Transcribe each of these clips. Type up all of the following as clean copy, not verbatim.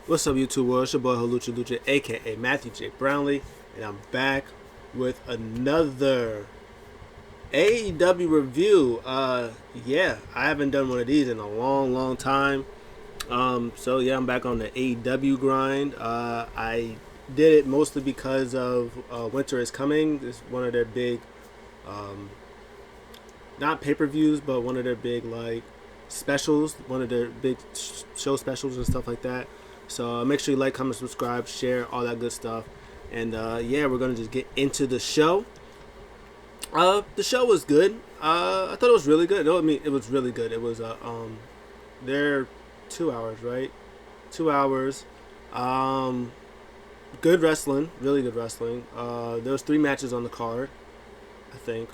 What's up, YouTube world? It's your boy Halucha Lucha, aka Matthew J. Brownlee, and I'm back with another AEW review. Yeah, I haven't done one of these in a long time. So yeah, I'm back on the AEW grind. I did it mostly because of Winter is Coming. It's one of their big, not pay-per-views, but one of their big like specials, one of their big show specials and stuff like that. So make sure you like, comment, subscribe, share, all that good stuff. And yeah, we're gonna just get into the show. The show was good. I thought it was really good. No, I mean it was really good. It was they're 2 hours, right? 2 hours. Um, Good wrestling, really good wrestling. There was 3 matches on the card, I think.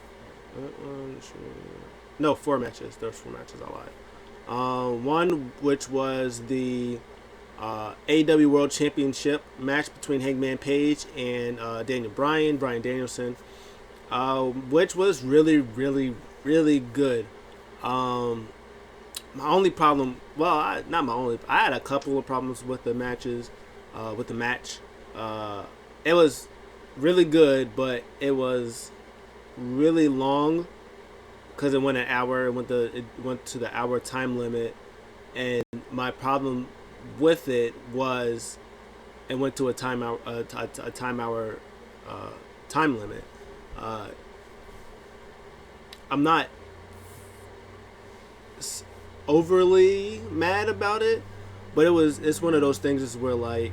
No, 4 matches. There was 4 matches. I lied. One which was the AEW World Championship match between Hangman Page and Daniel Bryan Danielson, which was really good. My only problem, not my only, I had a couple of problems with the matches, with the match. It was really good, but it was really long because it went an hour. It went to the hour time limit, and my problem with it was it went to a time hour time limit. Uh, I'm not overly mad about it, but it's one of those things is where like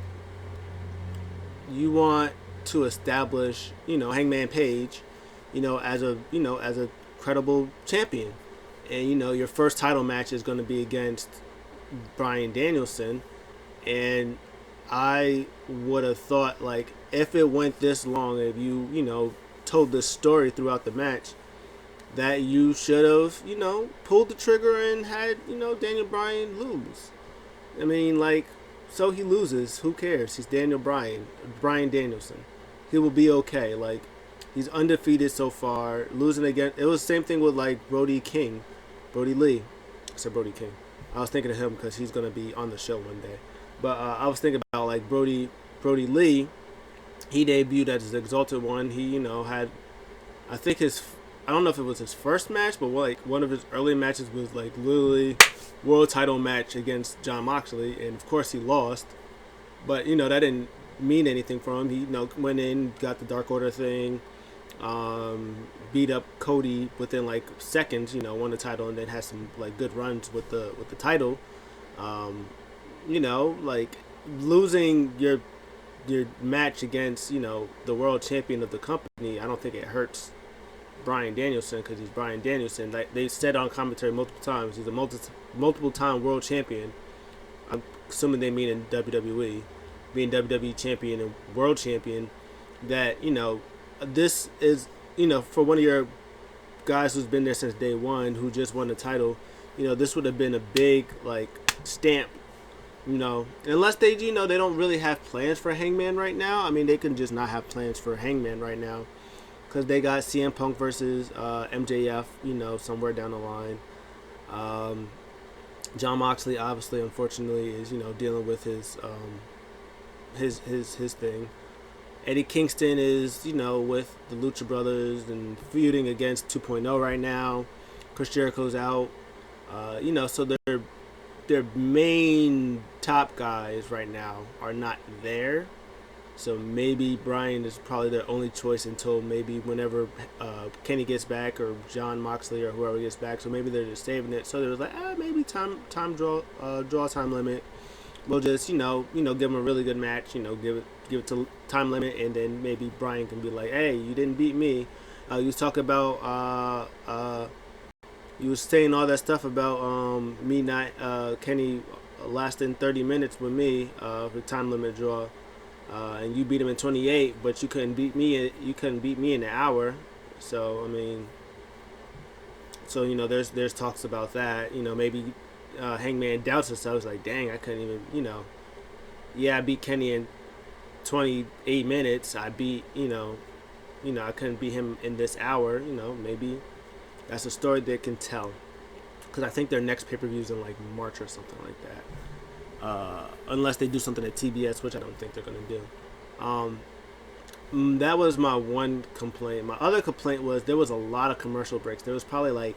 you want to establish Hangman Page as a credible champion, and your first title match is going to be against Bryan Danielson, and I would have thought like if it went this long, if you told this story throughout the match, that you should have pulled the trigger and had Daniel Bryan lose. I mean, like, so he loses. Who cares? He's Bryan Danielson. He will be okay. Like, he's undefeated so far. Losing again, it was the same thing with like Brody Lee. I said Brody King. I was thinking of him because he's gonna be on the show one day. But I was thinking about like Brody Lee. He debuted as the Exalted One. He had, I think I don't know if it was his first match, but like one of his early matches was like literally world title match against Jon Moxley, and of course he lost. But that didn't mean anything for him. He went in, got the Dark Order thing, beat up Cody within like seconds. Won the title, and then had some like good runs with the title. Like losing your match against the world champion of the company. I don't think it hurts Bryan Danielson because he's Bryan Danielson. Like they said on commentary multiple times, he's a multiple time world champion. I'm assuming they mean in WWE, being WWE champion and world champion. That this is for one of your guys who's been there since day one, who just won the title. This would have been a big like stamp. Unless they they don't really have plans for Hangman right now. I mean, they can just not have plans for Hangman right now because they got CM Punk versus MJF, somewhere down the line. Jon Moxley, obviously, unfortunately, is dealing with his thing. Eddie Kingston is with the Lucha Brothers and feuding against 2.0 right now. Chris Jericho's out. So their main top guys right now are not there. So maybe Bryan is probably their only choice until maybe whenever Kenny gets back or Jon Moxley or whoever gets back. So maybe they're just saving it. So they was like, maybe time draw time limit. We'll just give them a really good match. Give it to time limit, and then maybe Bryan can be like, hey, you didn't beat me. You was talking about you was saying all that stuff about me not Kenny lasting 30 minutes with me for time limit draw. And you beat him in 28, but you couldn't beat me. You couldn't beat me in an hour. So I mean, there's talks about that. Maybe Hangman doubts himself. He's like, dang, I couldn't even. I beat Kenny in 28 minutes. I beat I couldn't beat him in this hour. Maybe that's a story they can tell. Because I think their next pay-per-view is in like March or something like that. unless they do something at TBS, which I don't think they're going to do. That was my one complaint. My other complaint was there was a lot of commercial breaks. There was probably like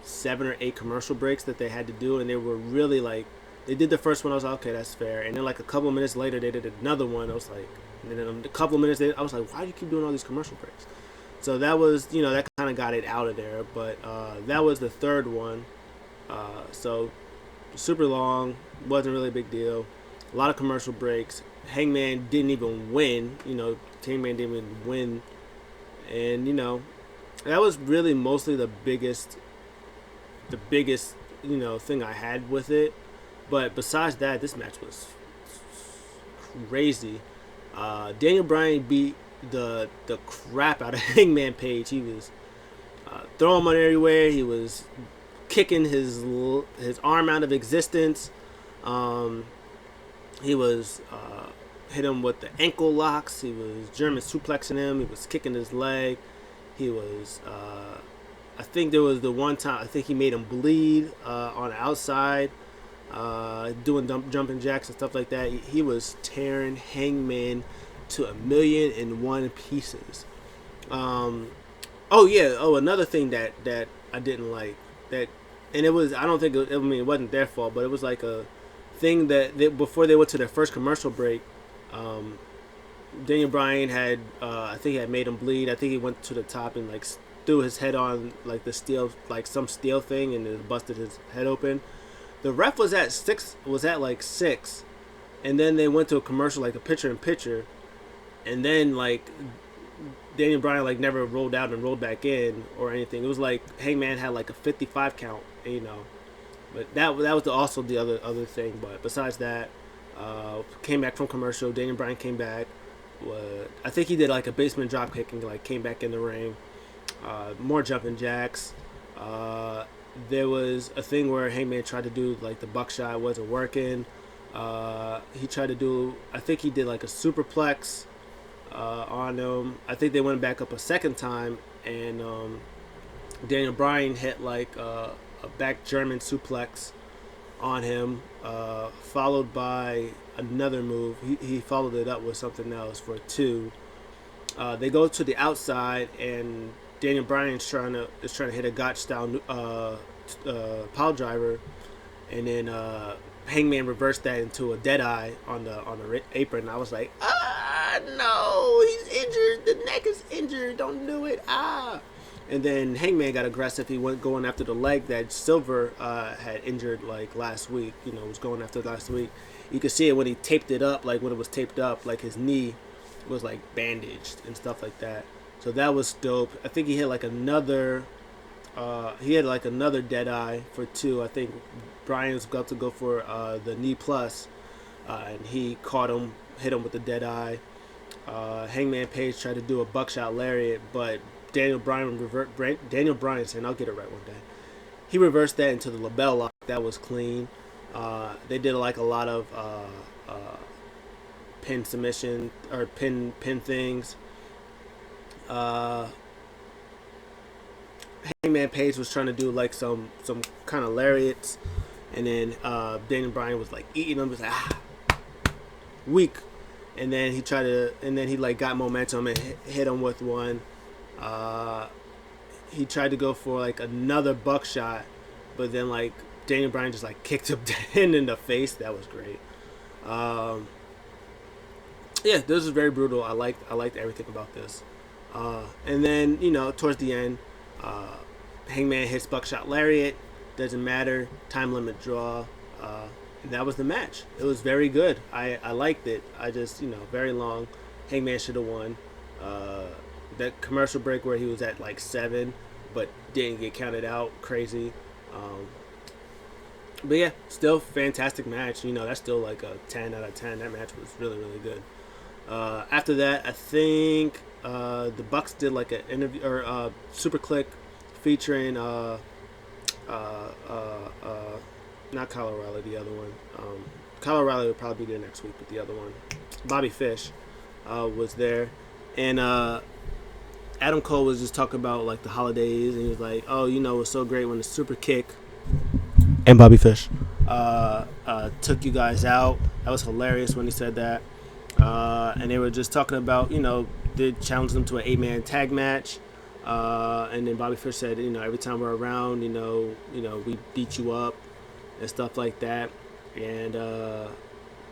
7 or 8 commercial breaks that they had to do, and they were really like, they did the first one. I was like, okay, that's fair. And then like a couple of minutes later, they did another one. I was like, and then a couple of minutes later, I was like, why do you keep doing all these commercial breaks? So that was, that kind of got it out of there. But that was the third one. So super long, wasn't really a big deal. A lot of commercial breaks. Hangman didn't even win. Hangman didn't even win. And, that was really mostly the biggest thing I had with it. But besides that, this match was crazy. Daniel Bryan beat the crap out of Hangman Page. He was throwing him on everywhere. He was kicking his arm out of existence. He was hit him with the ankle locks. He was German suplexing him. He was kicking his leg. He was I think there was the one time I think he made him bleed on the outside, doing jumping jacks and stuff like that. He was tearing Hangman to 1,000,001 pieces. Another thing that I didn't like, and it was, I don't think it wasn't their fault, but it was like a thing that before they went to their first commercial break, Daniel Bryan had I think he had made him bleed. I think he went to the top and like threw his head on like the steel, like some steel thing, and it busted his head open. The ref was at 6, and then they went to a commercial, like a picture-in-picture, and then like Daniel Bryan like never rolled out and rolled back in or anything. It was like Hangman had like a 55 count, But that was also the other thing. But besides that, came back from commercial. Daniel Bryan came back. I think he did like a basement drop kick and like came back in the ring. More jumping jacks. There was a thing where Hangman tried to do like the buckshot, wasn't working. He tried to do, I think he did like a superplex on him. I think they went back up a second time, and Daniel Bryan hit like a back German suplex on him, followed by another move. He followed it up with something else for a 2. They go to the outside, and Daniel Bryan is trying to hit a gotch style pile driver, and then Hangman reversed that into a dead eye on the apron. I was like, no, he's injured. The neck is injured. Don't do it. And then Hangman got aggressive. He went going after the leg that Silver had injured like last week. Was going after last week. You could see it when he taped it up, like when it was taped up, like his knee was like bandaged and stuff like that. So that was dope. I think he hit like another. He had like another dead eye for 2. I think Bryan's got to go for the knee plus, and he caught him, hit him with the dead eye. Hangman Page tried to do a buckshot lariat, but Daniel Bryan saying, I'll get it right one day. He reversed that into the label lock. That was clean. They did like a lot of pin submission or pin things. Hangman Page was trying to do like some kind of lariats, and then Daniel Bryan was like eating them. Was like weak, and then he like got momentum and hit him with one. He tried to go for like another buckshot, but then like Daniel Bryan just like kicked him in the face. That was great. This was very brutal. I liked everything about this. And then towards the end, Hangman hits buckshot lariat. Doesn't matter. Time limit draw. And that was the match. It was very good. I liked it. I just very long. Hangman should have won. That commercial break where he was at like 7, but didn't get counted out. Crazy. But yeah, still fantastic match. That's still like a 10 out of 10. That match was really, really good. After that, I think the Bucks did like an interview or Super Click featuring not Kyle O'Reilly, the other one. Kyle O'Reilly will probably be there next week, but the other one, Bobby Fish, was there, and Adam Cole was just talking about like the holidays, and he was like, "Oh, it was so great when the Super Kick and Bobby Fish took you guys out. That was hilarious when he said that. And they were just talking about, they challenged them to an 8-man tag match. And then Bobby Fish said, every time we're around, we beat you up and stuff like that. And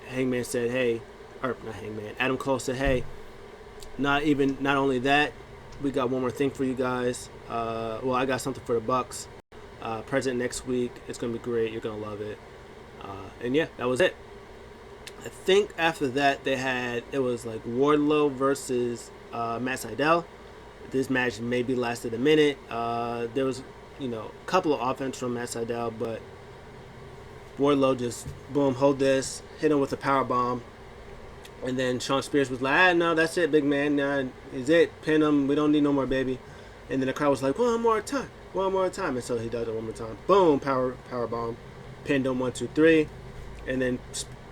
Hangman said, hey, or not Hangman, Adam Cole said, hey, not only that, we got one more thing for you guys. I got something for the Bucks. Present next week. It's going to be great. You're going to love it. And yeah, that was it. I think after that it was like Warlow versus Matt Sydal. This match maybe lasted a minute. There was, a couple of offense from Matt Sydal, but Warlow just, boom, hold this, hit him with a power bomb. And then Shawn Spears was like, no, that's it, big man. Nah, is it. Pin him. We don't need no more, baby. And then the crowd was like, one more time. And so he does it one more time. Boom, power bomb. Pinned him 1, 2, 3. And then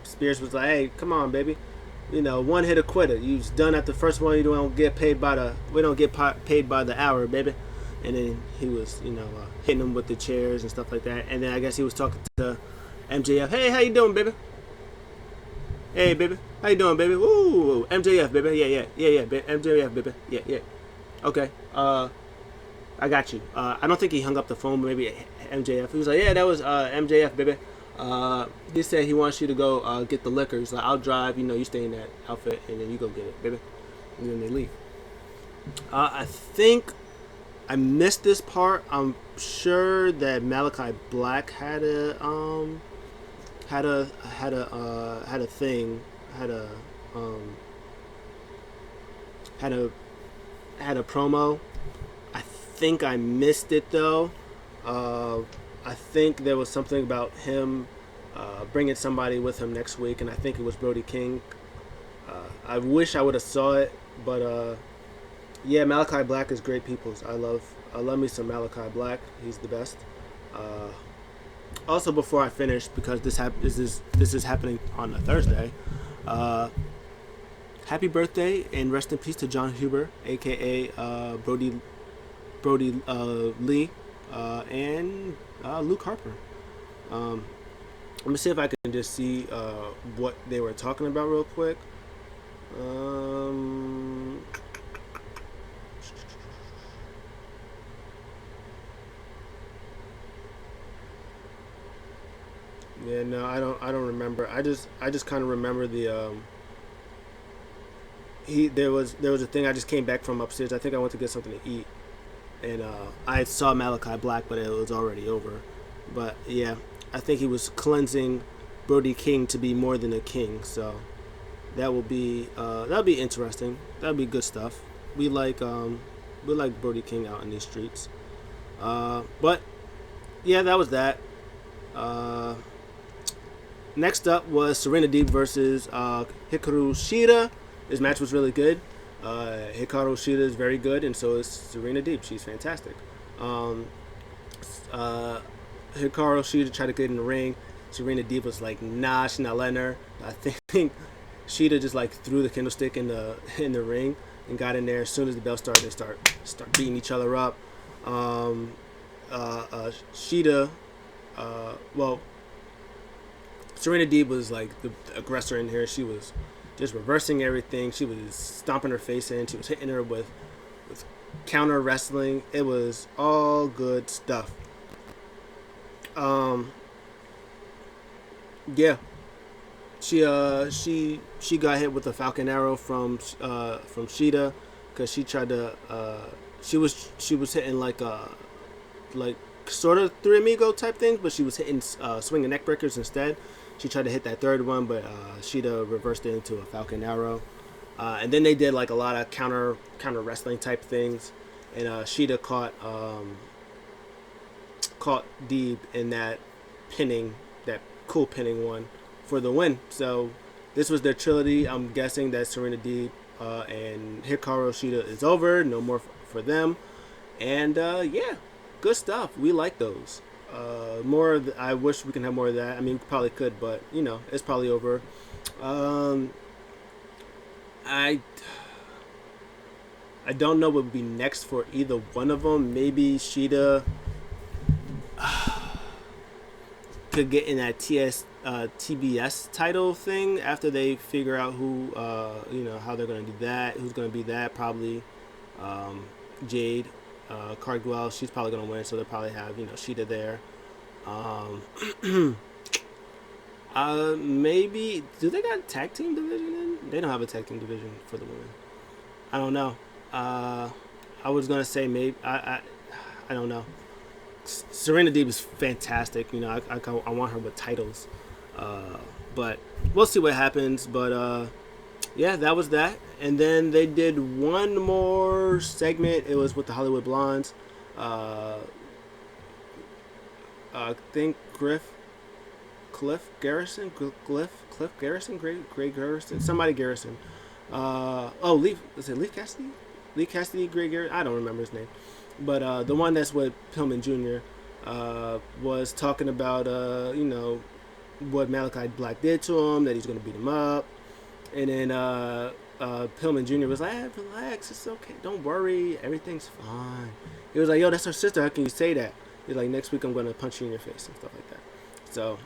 Spears was like, hey, come on, baby. One hit a quitter. You was done at the first one. We don't get paid by the hour, baby. And then he was, hitting him with the chairs and stuff like that. And then I guess he was talking to MJF. Hey, how you doing, baby? Hey, baby. How you doing, baby? Ooh, MJF, baby. Yeah, MJF, baby. Yeah. Okay. I got you. I don't think he hung up the phone. Maybe MJF. He was like, yeah, that was MJF, baby. He said he wants you to go get the liquor. He's like, I'll drive. You stay in that outfit, and then you go get it, baby. And then they leave. I think I missed this part. I'm sure that Malachi Black had a promo. I think I missed it though. I think there was something about him bringing somebody with him next week, and I think it was Brody King. I wish I would have saw it, but yeah, Malachi Black is great peoples. I love me some Malachi Black. He's the best. Also, before I finish, because this is happening on a Thursday, happy birthday and rest in peace to John Huber, aka Brody Lee, and Luke Harper. Let me see if I can just see what they were talking about real quick. Yeah, no, I don't remember. I just kind of remember the there was a thing. I just came back from upstairs. I think I went to get something to eat, and I saw Malachi Black, but it was already over. But yeah, I think he was cleansing Brody King to be more than a king. So that'll be interesting. That'll be good stuff. We like Brody King out in these streets. But yeah, that was that. Next up was Serena Deeb versus Hikaru Shida. This match was really good. Hikaru Shida is very good, and so is Serena Deeb. She's fantastic. Hikaru Shida tried to get in the ring. Serena Deeb was like, nah, she's not letting her. I think Shida just like threw the candlestick in the ring and got in there. As soon as the bell started, they start beating each other up. Shida, Serena Deeb was like the aggressor in here. She was just reversing everything. She was stomping her face in. She was hitting her with counter wrestling. It was all good stuff. Yeah. She got hit with a Falcon Arrow from Shida because she tried to she was hitting like sort of Three Amigo type things, but she was hitting swinging neck breakers instead. She tried to hit that third one, but Shida reversed it into a Falcon Arrow. And then they did like a lot of counter wrestling type things, and Shida caught Deeb in that cool pinning one for the win. So this was their trilogy. I'm guessing that Serena Deeb and Hikaru Shida is over. No more for them. And yeah, good stuff. We like those. I wish we can have more of that. I mean, we probably could, but it's probably over. I don't know what would be next for either one of them. Maybe Shida. could get in that TBS title thing after they figure out who, how they're going to do that. Who's going to be that? Probably Jade Cardwell. She's probably going to win, so they'll probably have, Shida there. Maybe, do they got a tag team division in? They don't have a tag team division for the women. I don't know. I was going to say maybe, I don't know. Serena Deeb is fantastic. I want her with titles. But we'll see what happens. But yeah, that was that. And then they did one more segment. It was with the Hollywood Blondes. I think Cliff Garrison, Greg Garrison, somebody Garrison. Leaf Cassidy? Lee Cassidy, Greg Garrison. I don't remember his name. But the one that's with Pillman Jr. Was talking about, what Malachi Black did to him, that he's going to beat him up. And then Pillman Jr. was like, relax, it's okay, don't worry, everything's fine. He was like, yo, that's her sister, how can you say that? He's like, next week I'm going to punch you in your face and stuff like that. So,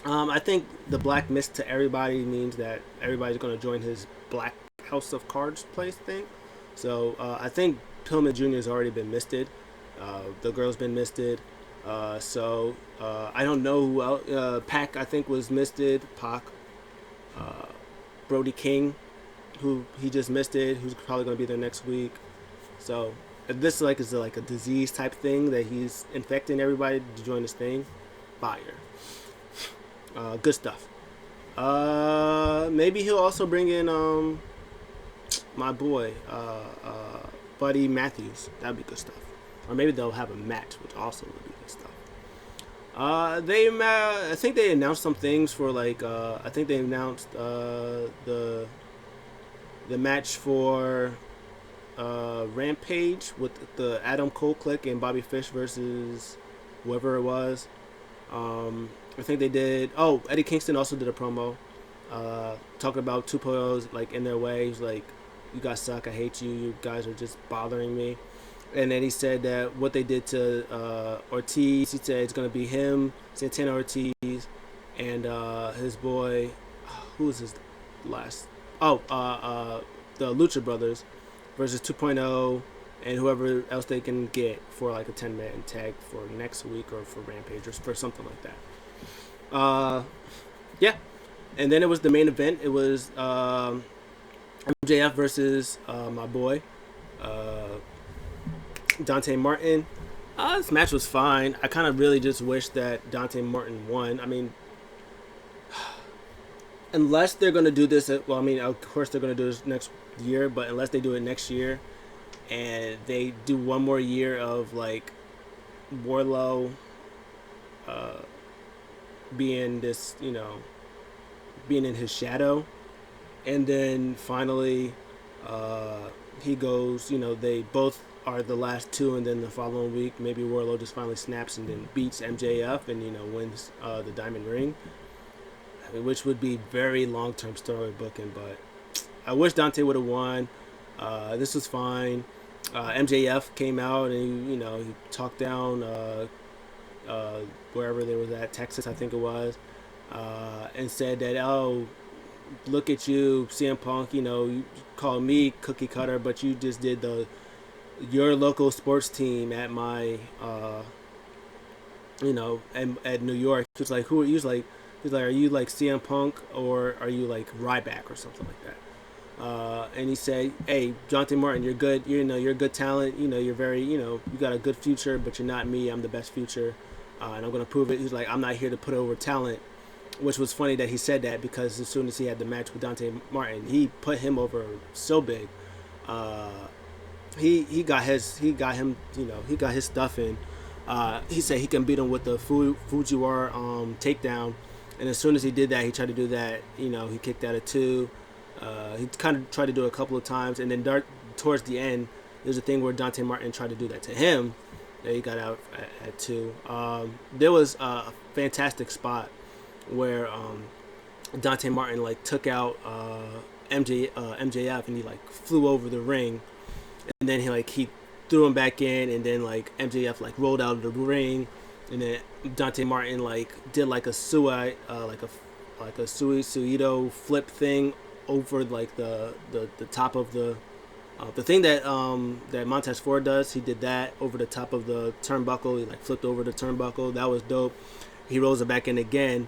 I think the black mist to everybody means that everybody's going to join his Black House of Cards place thing. So, I think Pillman Jr. has already been misted. The girl's been misted. So, I don't know who else. Pac, I think, was misted. Pac. Brody King, who he just misted, who's probably going to be there next week. So, if this is like a disease type thing that he's infecting everybody to join this thing, fire. Good stuff. Maybe he'll also bring in my boy, Buddy Matthews. That'd be good stuff. Or maybe they'll have a match, which also would be good stuff. I think they announced some things for I think they announced the match for Rampage with the Adam Cole clique and Bobby Fish versus whoever it was. I think they did. Oh, Eddie Kingston also did a promo talking about 2.0's in their way. He's like, you guys suck, I hate you, you guys are just bothering me. And then he said that what they did to Ortiz, he said it's going to be him, Santana Ortiz, and his boy, who was his last? The Lucha Brothers versus 2.0 and whoever else they can get for a 10-man tag for next week or for Rampage or for something like that. Yeah. And then it was the main event. It was MJF versus my boy, Dante Martin. This match was fine. I kind of really just wish that Dante Martin won. I mean, unless they're going to do this, of course they're going to do this next year, but unless they do it next year and they do one more year of Warlow being this, being in his shadow, and then finally he goes, they both are the last two, and then the following week maybe Warlow just finally snaps and then beats MJF and wins the Diamond Ring, which would be very long-term story booking. But I wish Dante would have won. This was fine. MJF came out and he talked down wherever they was at, Texas I think it was, and said that, oh, look at you, CM Punk, you call me cookie cutter, but you just did your local sports team at my at New York. He was like, who are you? He's like, are you CM Punk or are you Ryback or something like that? And he said, hey, Dante Martin, you're good, you're a good talent, you're very, you got a good future, but you're not me. I'm the best future, and I'm gonna prove it. He's like, I'm not here to put over talent, which was funny that he said that, because as soon as he had the match with Dante Martin, he put him over so big. He got his stuff in. He said he can beat him with the Fujiwara takedown, and as soon as he did that, he tried to do that. He kicked out at 2. He kind of tried to do it a couple of times, and then towards the end, there's a thing where Dante Martin tried to do that to him. That he got out at 2. There was a fantastic spot where Dante Martin took out MJF, and he flew over the ring, and then he threw him back in, and then MJF rolled out of the ring, and then Dante Martin did a suido flip thing over the top of the thing that Montez Ford does. He did that over the top of the turnbuckle. He flipped over the turnbuckle. That was dope. He rolls it back in again.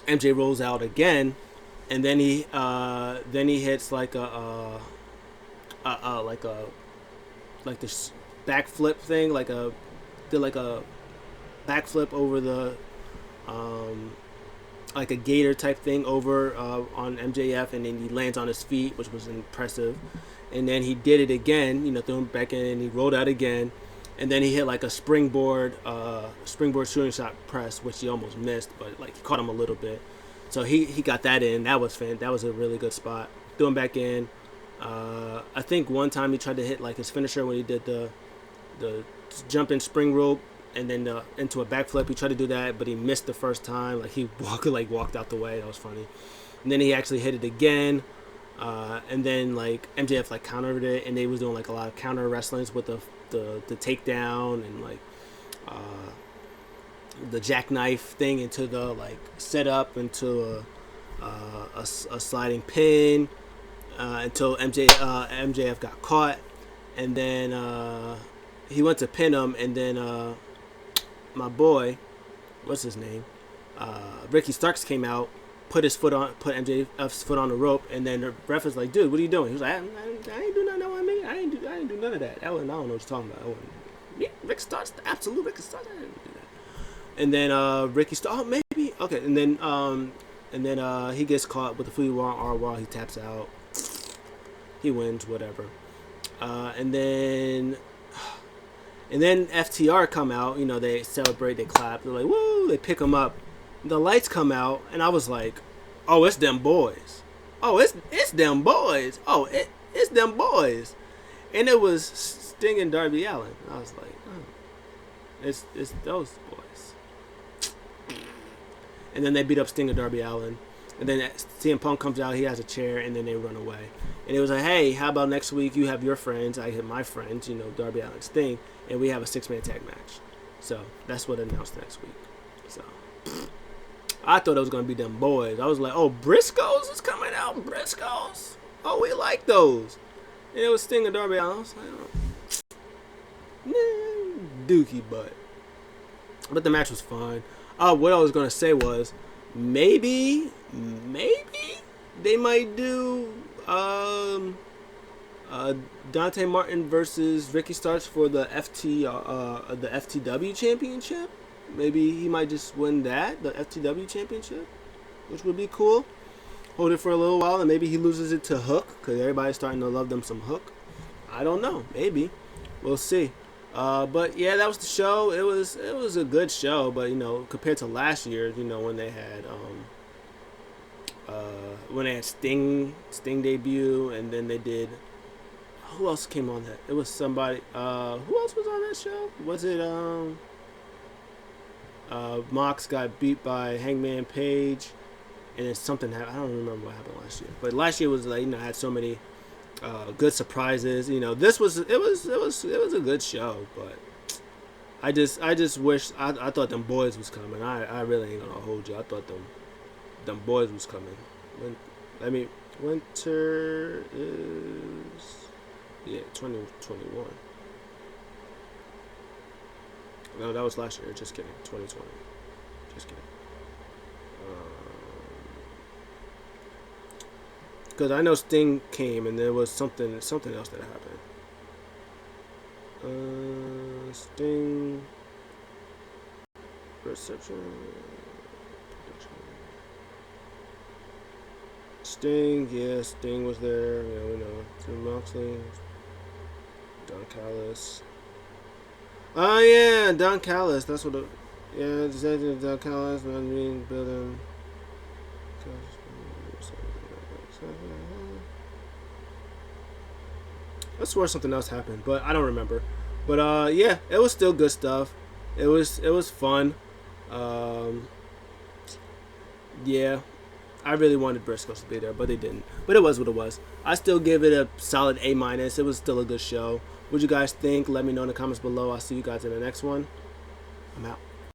MJ rolls out again, and then he hits this backflip thing, did a backflip over the like a gator type thing over on MJF, and then he lands on his feet, which was impressive. And then he did it again, threw him back in, and he rolled out again. And then he hit a springboard shooting shot press, which he almost missed, but he caught him a little bit. So he got that in. That was That was a really good spot. Threw him back in. I think one time he tried to hit his finisher when he did the jumping spring rope and then into a backflip. He tried to do that, but he missed the first time. He walked out the way. That was funny. And then he actually hit it again. And then MJF countered it, and they was doing a lot of counter wrestlings with the takedown and the jackknife thing into the setup into a sliding pin until MJF got caught, and then he went to pin him, and then my boy, what's his name, Ricky Starks came out, put MJF's foot on the rope, and then the ref was like, "Dude, what are you doing?" He was like, "I ain't do nothing. I ain't do none of that. I don't know what you're talking about." Rick Starks, the absolute Ricky Starks. I didn't do that. And then Ricky Starks, maybe okay. And then he gets caught with the Fujiwara R while he taps out. He wins, whatever. And then FTR come out. They celebrate, they clap, they're like, "Woo!" They pick him up. The lights come out, and I was like, "Oh, it's them boys. Oh, it's them boys. Oh, it's them boys." And it was Sting and Darby Allin. I was like, "Oh, it's those boys." And then they beat up Sting and Darby Allin. And then CM Punk comes out, he has a chair, and then they run away. And it was like, "Hey, how about next week you have your friends, I hit my friends, Darby Allin, Sting, and we have a 6-man tag match." So that's what announced next week. So I thought it was going to be them boys. I was like, "Oh, Briscoes is coming out. Briscoes. Oh, we like those." And it was Sting and Darby Allin. I was like, "Oh, dookie butt." But the match was fine. What I was going to say was, maybe they might do Dante Martin versus Ricky Starks for the FTW championship. Maybe he might just win the FTW championship, which would be cool. Hold it for a little while, and maybe he loses it to Hook, because everybody's starting to love them some Hook. I don't know. Maybe. We'll see. But yeah, that was the show. It was a good show, but compared to last year, when they had Sting debut, and then they did. Who else came on that? It was somebody. Who else was on that show? Was it Mox got beat by Hangman Page, and then something happened. I don't remember what happened last year. But last year was had so many good surprises. This was it was a good show, but I just wish I thought them boys was coming. I really ain't gonna hold you. I thought them boys was coming. Winter is 2021. No, that was last year. Just kidding. 2020. Just kidding. Because I know Sting came, and there was something else that happened. Sting. Reception. Sting, yeah, Sting was there. Yeah, we know. Tim Moxley. Don Callis. Oh yeah, Don Callis. That's what. Don Callis. Building. I swear something else happened, but I don't remember. But yeah, it was still good stuff. It was fun. Yeah, I really wanted Briscoes to be there, but they didn't. But it was what it was. I still give it a solid A-. It was still a good show. What'd you guys think? Let me know in the comments below. I'll see you guys in the next one. I'm out.